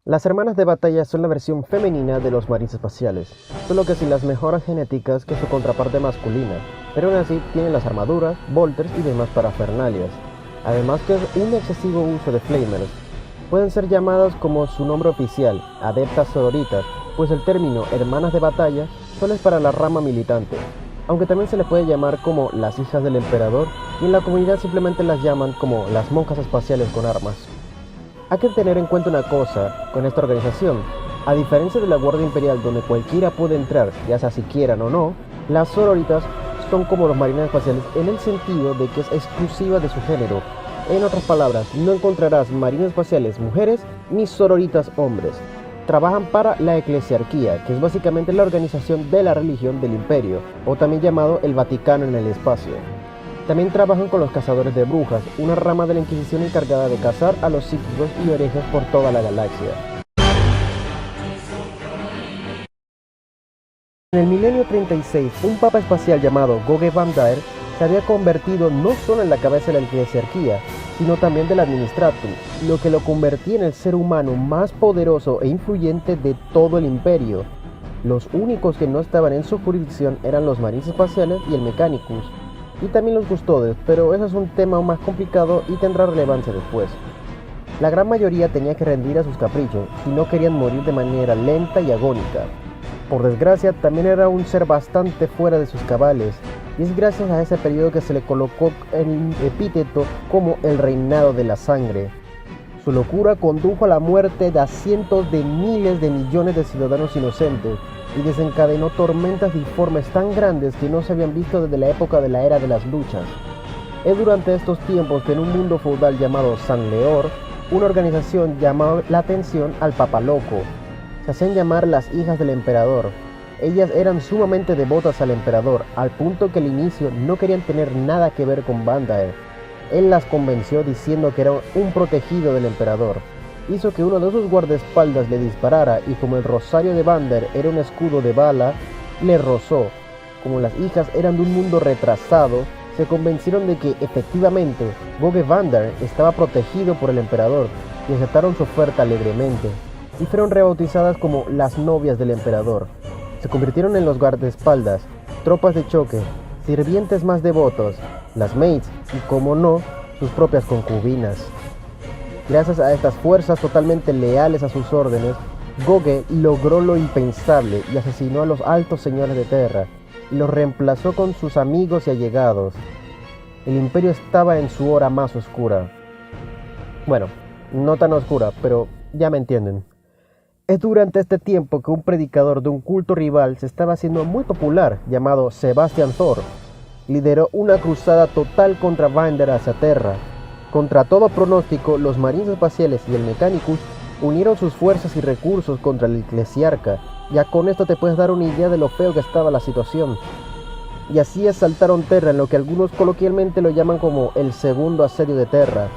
Las hermanas de batalla son la versión femenina de los marines espaciales, solo que sin las mejoras genéticas que su contraparte masculina, pero aún así tienen las armaduras, bolters y demás parafernalias. Además que es un excesivo uso de flamers. Pueden ser llamadas como su nombre oficial, adeptas sororitas, pues el término hermanas de batalla solo es para la rama militante, aunque también se les puede llamar como las hijas del emperador y en la comunidad simplemente las llaman como las monjas espaciales con armas. Hay que tener en cuenta una cosa con esta organización. A diferencia de la Guardia Imperial donde cualquiera puede entrar, ya sea si quieran o no, las sororitas son como los marines espaciales en el sentido de que es exclusiva de su género. En otras palabras, no encontrarás marines espaciales mujeres ni sororitas hombres. Trabajan para la eclesiarquía, que es básicamente la organización de la religión del imperio, o también llamado el Vaticano en el espacio. También trabajan con los cazadores de brujas, una rama de la Inquisición encargada de cazar a los psíquicos y herejes por toda la galaxia. En el milenio 36, un papa espacial llamado Goge Vandaer se había convertido no solo en la cabeza de la eclesiarquía, sino también del Administratum, lo que lo convertía en el ser humano más poderoso e influyente de todo el imperio. Los únicos que no estaban en su jurisdicción eran los marines espaciales y el Mechanicus, y también los custodes, pero eso es un tema más complicado y tendrá relevancia después. La gran mayoría tenía que rendir a sus caprichos si no querían morir de manera lenta y agónica. Por desgracia, también era un ser bastante fuera de sus cabales, y es gracias a ese periodo que se le colocó el epíteto como el reinado de la sangre. Su locura condujo a la muerte de a cientos de miles de millones de ciudadanos inocentes, y desencadenó tormentas disformes tan grandes que no se habían visto desde la época de la Era de las Luchas. Es durante estos tiempos que en un mundo feudal llamado San Leor, una organización llamó la atención al Papa Loco. Se hacían llamar las hijas del emperador. Ellas eran sumamente devotas al emperador, al punto que al inicio no querían tener nada que ver con Vandaer. Él las convenció diciendo que era un protegido del emperador. Hizo que uno de sus guardaespaldas le disparara y como el rosario de Vandaer era un escudo de bala, le rozó. Como las hijas eran de un mundo retrasado, se convencieron de que efectivamente Goge Vandaer estaba protegido por el emperador y aceptaron su oferta alegremente, y fueron rebautizadas como las novias del emperador. Se convirtieron en los guardaespaldas, tropas de choque, sirvientes más devotos, las maids y, como no, sus propias concubinas. Gracias a estas fuerzas totalmente leales a sus órdenes, Goge logró lo impensable y asesinó a los altos señores de Terra y los reemplazó con sus amigos y allegados. El imperio estaba en su hora más oscura. Bueno, no tan oscura, pero ya me entienden. Es durante este tiempo que un predicador de un culto rival se estaba haciendo muy popular, llamado Sebastian Thor. Lideró una cruzada total contra Vander hacia Terra. Contra todo pronóstico, los marines espaciales y el Mechanicus unieron sus fuerzas y recursos contra el Eclesiarca. Ya con esto te puedes dar una idea de lo feo que estaba la situación. Y así asaltaron Terra en lo que algunos coloquialmente lo llaman como el segundo asedio de Terra,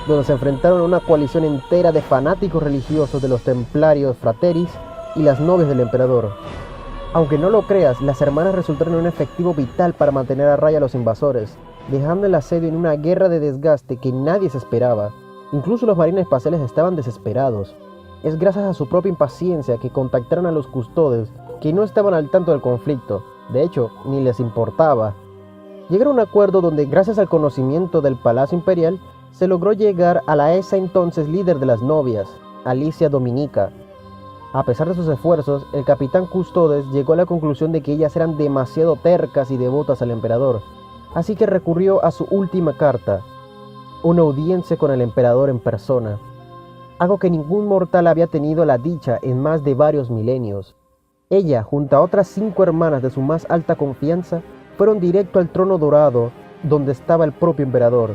donde se enfrentaron a una coalición entera de fanáticos religiosos de los templarios frateris y las novias del emperador. Aunque no lo creas, las hermanas resultaron un efectivo vital para mantener a raya a los invasores, dejando el asedio en una guerra de desgaste que nadie se esperaba. Incluso los marines espaciales estaban desesperados. Es gracias a su propia impaciencia que contactaron a los custodes, que no estaban al tanto del conflicto, de hecho, ni les importaba. Llegaron a un acuerdo donde, gracias al conocimiento del Palacio Imperial, se logró llegar a la esa entonces líder de las novias, Alicia Dominica. A pesar de sus esfuerzos, el capitán Custodes llegó a la conclusión de que ellas eran demasiado tercas y devotas al emperador, así que recurrió a su última carta, una audiencia con el emperador en persona, algo que ningún mortal había tenido la dicha en más de varios milenios. Ella, junto a otras 5 hermanas de su más alta confianza, fueron directo al trono dorado, donde estaba el propio emperador.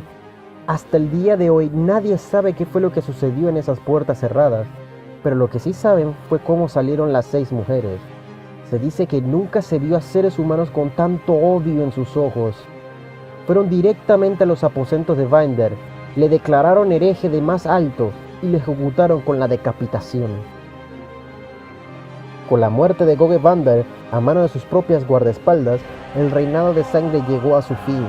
Hasta el día de hoy nadie sabe qué fue lo que sucedió en esas puertas cerradas, pero lo que sí saben fue cómo salieron las 6 mujeres. Se dice que nunca se vio a seres humanos con tanto odio en sus ojos. Fueron directamente a los aposentos de Vander, le declararon hereje de más alto y le ejecutaron con la decapitación. Con la muerte de Goge Vander a mano de sus propias guardaespaldas, el reinado de sangre llegó a su fin.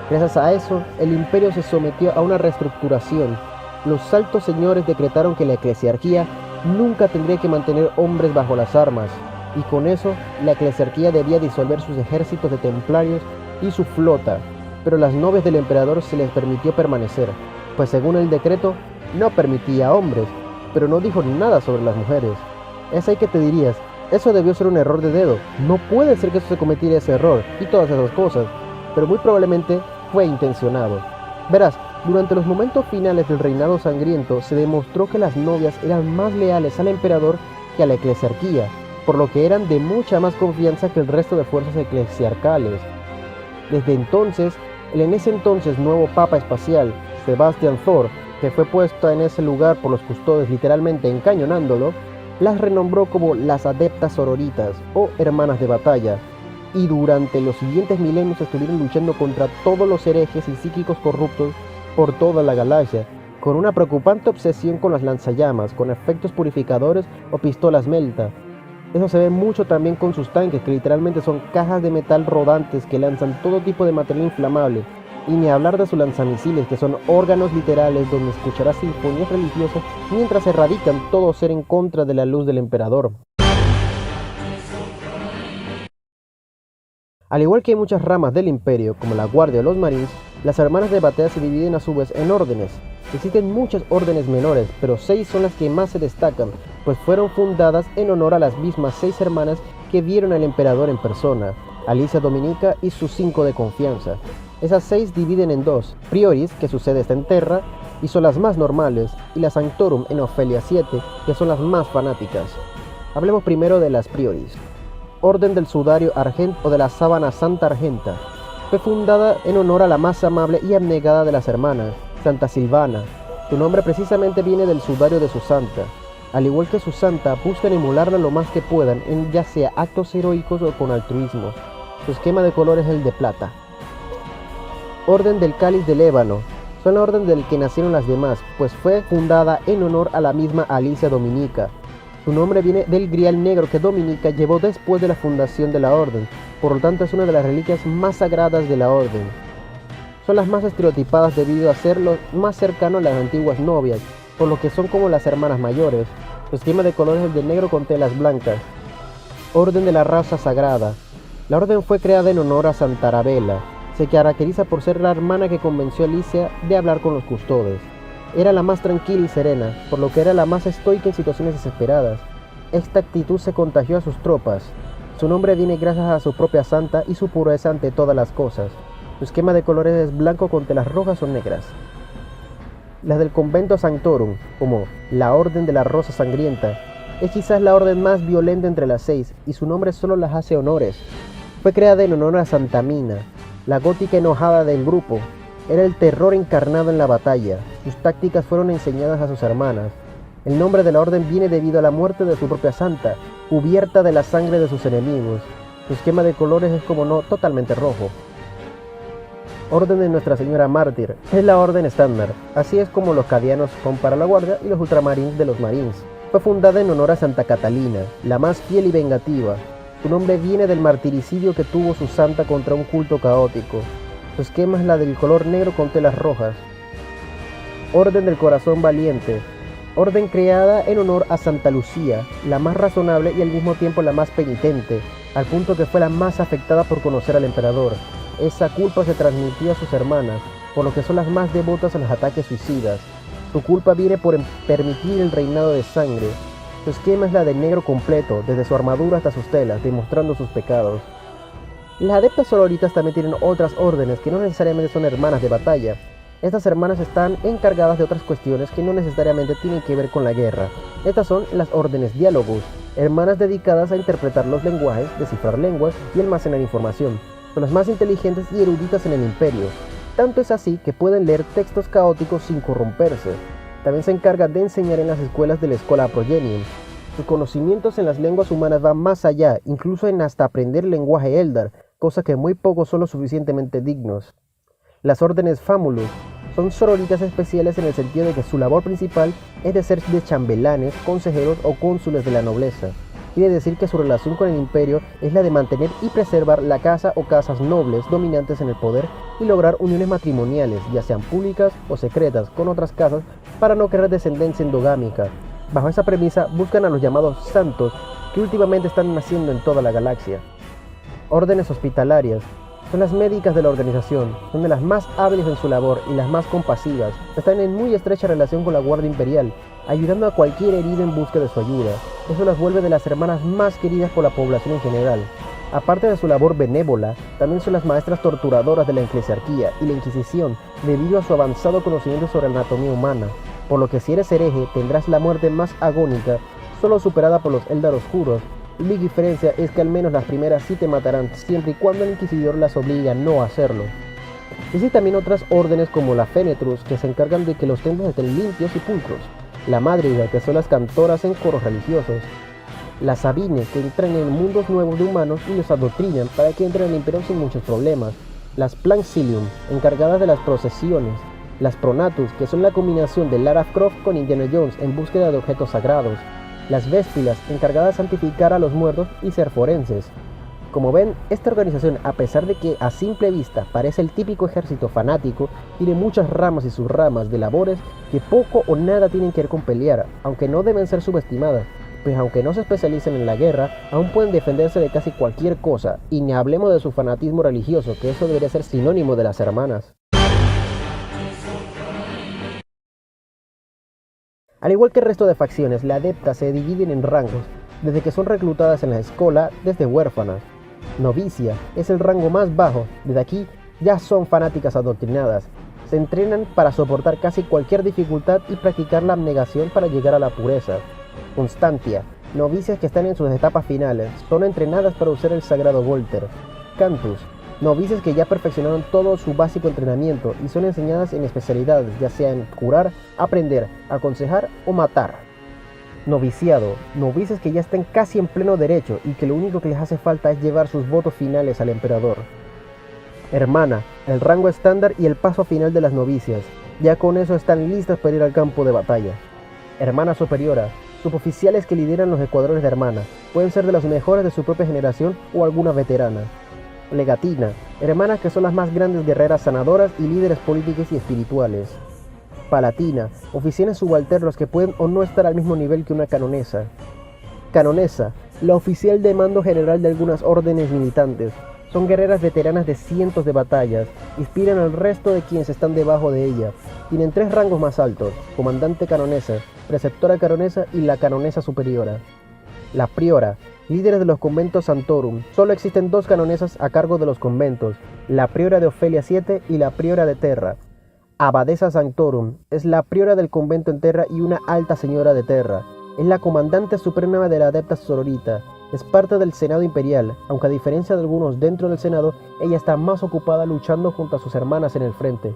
Gracias a eso, el imperio se sometió a una reestructuración. Los altos señores decretaron que la eclesiarquía nunca tendría que mantener hombres bajo las armas, y con eso la eclesiarquía debía disolver sus ejércitos de templarios y su flota, pero a las novias del emperador se les permitió permanecer, pues según el decreto no permitía hombres, pero no dijo nada sobre las mujeres. Es ahí que te dirías, eso debió ser un error de dedo, no puede ser que eso se cometiera ese error, y todas esas cosas, pero muy probablemente fue intencionado. Verás, durante los momentos finales del reinado sangriento se demostró que las novias eran más leales al emperador que a la eclesiarquía, por lo que eran de mucha más confianza que el resto de fuerzas eclesiarcales. Desde entonces, el en ese entonces nuevo papa espacial, Sebastian Thor, que fue puesto en ese lugar por los custodes literalmente encañonándolo, las renombró como las adeptas sororitas o hermanas de batalla, y durante los siguientes milenios estuvieron luchando contra todos los herejes y psíquicos corruptos por toda la galaxia, con una preocupante obsesión con las lanzallamas, con efectos purificadores o pistolas melta. Eso se ve mucho también con sus tanques, que literalmente son cajas de metal rodantes que lanzan todo tipo de material inflamable, y ni hablar de sus lanzamisiles, que son órganos literales donde escucharás sinfonías religiosas mientras erradican todo ser en contra de la luz del emperador. Al igual que hay muchas ramas del imperio, como la guardia o los marines, las hermanas de batalla se dividen a su vez en órdenes. Existen muchas órdenes menores, pero 6 son las que más se destacan, pues fueron fundadas en honor a las mismas 6 hermanas que vieron al emperador en persona, Alicia Dominica y sus 5 de confianza. Esas 6 dividen en 2, Prioris, que su sede está en Terra, y son las más normales, y la Sanctorum en Ofelia 7, que son las más fanáticas. Hablemos primero de las Prioris. Orden del Sudario Argent o de la Sábana Santa Argenta. Fue fundada en honor a la más amable y abnegada de las hermanas, Santa Silvana. Su nombre precisamente viene del sudario de su santa. Al igual que su santa, buscan emularla lo más que puedan en ya sea actos heroicos o con altruismo. Su esquema de color es el de plata. Orden del Cáliz del Ébano. Son la orden del que nacieron las demás, pues fue fundada en honor a la misma Alicia Dominica. Su nombre viene del grial negro que Dominica llevó después de la fundación de la orden, por lo tanto es una de las reliquias más sagradas de la orden. Son las más estereotipadas debido a ser lo más cercano a las antiguas novias, por lo que son como las hermanas mayores. Su esquema de colores es el de negro con telas blancas. Orden de la Raza Sagrada. La orden fue creada en honor a Santa Arabella. Se caracteriza por ser la hermana que convenció a Alicia de hablar con los custodes. Era la más tranquila y serena, por lo que era la más estoica en situaciones desesperadas. Esta actitud se contagió a sus tropas. Su nombre viene gracias a su propia santa y su pureza ante todas las cosas. Su esquema de colores es blanco con telas rojas o negras. Las del convento Sanctorum, como la Orden de la Rosa Sangrienta, es quizás la orden más violenta entre las 6 y su nombre solo las hace honores. Fue creada en honor a Santa Mina, la gótica enojada del grupo. Era el terror encarnado en la batalla. Sus tácticas fueron enseñadas a sus hermanas. El nombre de la orden viene debido a la muerte de su propia santa, cubierta de la sangre de sus enemigos. Su esquema de colores es como no totalmente rojo. Orden de Nuestra Señora Mártir. Es la orden estándar. Así es como los cadianos son para la guardia y los ultramarines de los marines. Fue fundada en honor a Santa Catalina, la más fiel y vengativa. Su nombre viene del martiricidio que tuvo su santa contra un culto caótico. Su esquema es la del color negro con telas rojas. Orden del Corazón Valiente. Orden creada en honor a Santa Lucía, la más razonable y al mismo tiempo la más penitente, al punto que fue la más afectada por conocer al emperador. Esa culpa se transmitió a sus hermanas, por lo que son las más devotas a los ataques suicidas. Su culpa viene por permitir el reinado de sangre. Su esquema es la de negro completo, desde su armadura hasta sus telas, demostrando sus pecados. Las adeptas sororitas también tienen otras órdenes que no necesariamente son hermanas de batalla. Estas hermanas están encargadas de otras cuestiones que no necesariamente tienen que ver con la guerra. Estas son las órdenes diálogos, hermanas dedicadas a interpretar los lenguajes, descifrar lenguas y almacenar información. Son las más inteligentes y eruditas en el imperio. Tanto es así que pueden leer textos caóticos sin corromperse. También se encargan de enseñar en las escuelas de la Escuela Progenium. Sus conocimientos en las lenguas humanas van más allá, incluso en hasta aprender el lenguaje Eldar, cosa que muy pocos son lo suficientemente dignos. Las órdenes Famulus son sororitas especiales en el sentido de que su labor principal es de ser de chambelanes, consejeros o cónsules de la nobleza. Quiere decir que su relación con el imperio es la de mantener y preservar la casa o casas nobles dominantes en el poder y lograr uniones matrimoniales, ya sean públicas o secretas, con otras casas para no crear descendencia endogámica. Bajo esa premisa buscan a los llamados santos, que últimamente están naciendo en toda la galaxia. Órdenes hospitalarias. Son las médicas de la organización, son de las más hábiles en su labor y las más compasivas. Están en muy estrecha relación con la Guardia Imperial, ayudando a cualquier herido en busca de su ayuda. Eso las vuelve de las hermanas más queridas por la población en general. Aparte de su labor benévola, también son las maestras torturadoras de la Eclesiarquía y la Inquisición, debido a su avanzado conocimiento sobre la anatomía humana, por lo que si eres hereje tendrás la muerte más agónica, solo superada por los Eldar Oscuros. La diferencia es que al menos las primeras sí te matarán, siempre y cuando el Inquisidor las obligue a no hacerlo. Existen también otras órdenes como la Fenetrus, que se encargan de que los templos estén limpios y pulcros, la Madriga, que son las cantoras en coros religiosos, la Sabine, que entran en mundos nuevos de humanos y los adoctrinan para que entren al Imperio sin muchos problemas, las Plancilium, encargadas de las procesiones, las Pronatus, que son la combinación de Lara Croft con Indiana Jones en búsqueda de objetos sagrados, las Véspilas, encargadas de santificar a los muertos y ser forenses. Como ven, esta organización, a pesar de que a simple vista parece el típico ejército fanático, tiene muchas ramas y subramas de labores que poco o nada tienen que ver con pelear, aunque no deben ser subestimadas, pues aunque no se especialicen en la guerra, aún pueden defenderse de casi cualquier cosa, y ni hablemos de su fanatismo religioso, que eso debería ser sinónimo de las hermanas. Al igual que el resto de facciones, las adeptas se dividen en rangos, desde que son reclutadas en la escuela desde huérfanas. Novicia es el rango más bajo, desde aquí ya son fanáticas adoctrinadas. Se entrenan para soportar casi cualquier dificultad y practicar la abnegación para llegar a la pureza. Constantia, novicias que están en sus etapas finales, son entrenadas para usar el sagrado Volter. Cantus, novicias que ya perfeccionaron todo su básico entrenamiento y son enseñadas en especialidades, ya sea en curar, aprender, aconsejar o matar. Noviciado, novicias que ya están casi en pleno derecho y que lo único que les hace falta es llevar sus votos finales al emperador. Hermana, el rango estándar y el paso final de las novicias, ya con eso están listas para ir al campo de batalla. Hermana superiora, suboficiales que lideran los escuadrones de hermana, pueden ser de las mejores de su propia generación o alguna veterana. Legatina, hermanas que son las más grandes guerreras sanadoras y líderes políticos y espirituales. Palatina, oficiales subalternos que pueden o no estar al mismo nivel que una canonesa. Canonesa, la oficial de mando general de algunas órdenes militantes. Son guerreras veteranas de cientos de batallas, inspiran al resto de quienes están debajo de ella. Tienen 3 rangos más altos: comandante canonesa, preceptora canonesa y la canonesa superiora. La priora, líderes de los conventos Santorum. Solo existen 2 canonesas a cargo de los conventos, la priora de Ofelia 7 y la priora de Terra. Abadesa Sanctorum, es la priora del convento en Terra y una alta señora de Terra. Es la comandante suprema de la adepta sororita. Es parte del Senado Imperial, aunque a diferencia de algunos dentro del Senado, ella está más ocupada luchando junto a sus hermanas en el frente.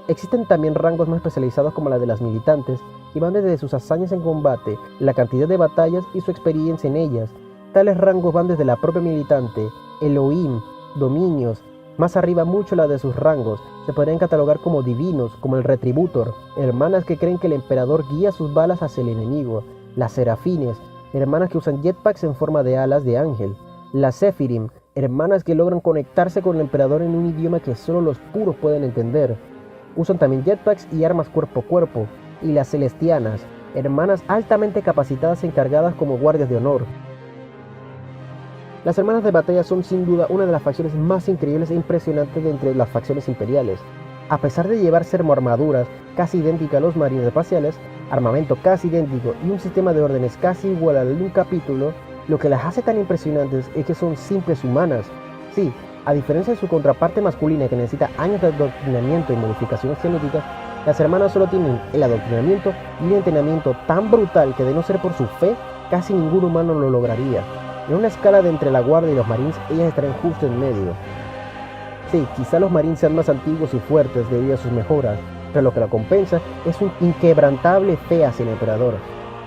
Existen también rangos más especializados como la de las militantes, que van desde sus hazañas en combate, la cantidad de batallas y su experiencia en ellas. Tales rangos van desde la propia militante, Elohim, dominios, más arriba mucho la de sus rangos, se podrían catalogar como divinos, como el Retributor, hermanas que creen que el emperador guía sus balas hacia el enemigo, las Serafines, hermanas que usan jetpacks en forma de alas de ángel, las Sephirim, hermanas que logran conectarse con el emperador en un idioma que solo los puros pueden entender, usan también jetpacks y armas cuerpo a cuerpo, y las Celestianas, hermanas altamente capacitadas encargadas como guardias de honor. Las hermanas de batalla son sin duda una de las facciones más increíbles e impresionantes de entre las facciones imperiales. A pesar de llevar sermoarmaduras casi idénticas a los marines espaciales, armamento casi idéntico y un sistema de órdenes casi igual al de un capítulo, lo que las hace tan impresionantes es que son simples humanas. Sí, a diferencia de su contraparte masculina que necesita años de adoctrinamiento y modificaciones genéticas, las hermanas solo tienen el adoctrinamiento y un entrenamiento tan brutal que de no ser por su fe, casi ningún humano lo lograría. En una escala de entre la guardia y los marines, ellas estarán justo en medio. Sí, quizá los marines sean más antiguos y fuertes debido a sus mejoras, pero lo que la compensa es una inquebrantable fe hacia el emperador.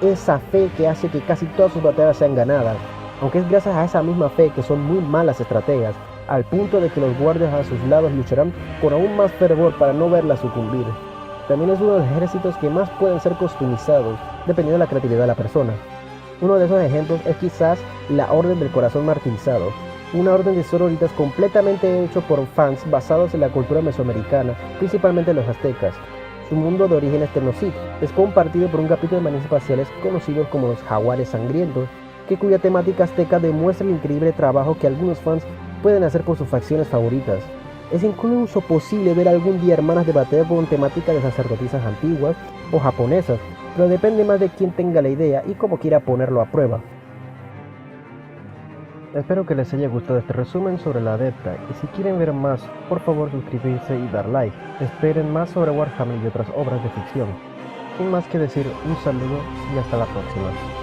Esa fe que hace que casi todas sus batallas sean ganadas, aunque es gracias a esa misma fe que son muy malas estrategas, al punto de que los guardias a sus lados lucharán con aún más fervor para no verla sucumbir. También es uno de los ejércitos que más pueden ser customizados, dependiendo de la creatividad de la persona. Uno de esos ejemplos es quizás la Orden del Corazón Martirizado, una orden de sororitas completamente hecho por fans basados en la cultura mesoamericana, principalmente los aztecas. Su mundo de origen es Tecnocid, es compartido por un capítulo de marines espaciales conocidos como los Jaguares Sangrientos, cuya temática azteca demuestra el increíble trabajo que algunos fans pueden hacer con sus facciones favoritas. Es incluso posible ver algún día hermanas de batalla con temática de sacerdotisas antiguas o japonesas, pero depende más de quién tenga la idea y cómo quiera ponerlo a prueba. Espero que les haya gustado este resumen sobre la Adepta, y si quieren ver más, por favor suscribirse y dar like. Esperen más sobre Warhammer y otras obras de ficción. Sin más que decir, un saludo y hasta la próxima.